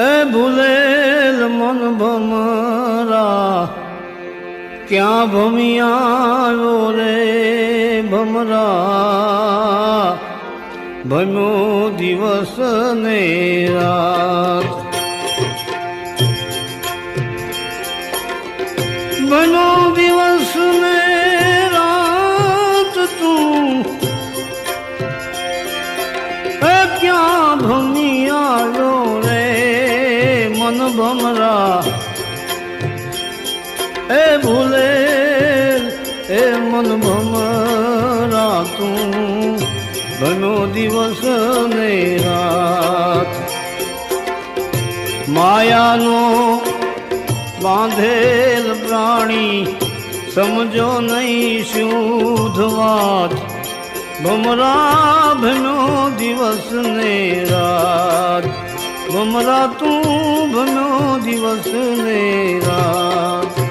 એ ભૂલેલ મન ભમરા ક્યાં ભમી આવ્યો રે ભમરા ભમ્યો દિવસ ને રાત ભમ્યો દિવસ ને રાત તું ક્યાં ભમી આવ્યો રે મન ભમરા એ ભૂલે એ મન ભમરા તું ભમ્યો દિવસ ને રાત માયાનો બાંધેલ પ્રાણી સમજો નહીં શુદ્ધ વાત ભમરા ભમ્યો દિવસ ને રાત ભમરા તું ભમ્યો દિવસ ને રાત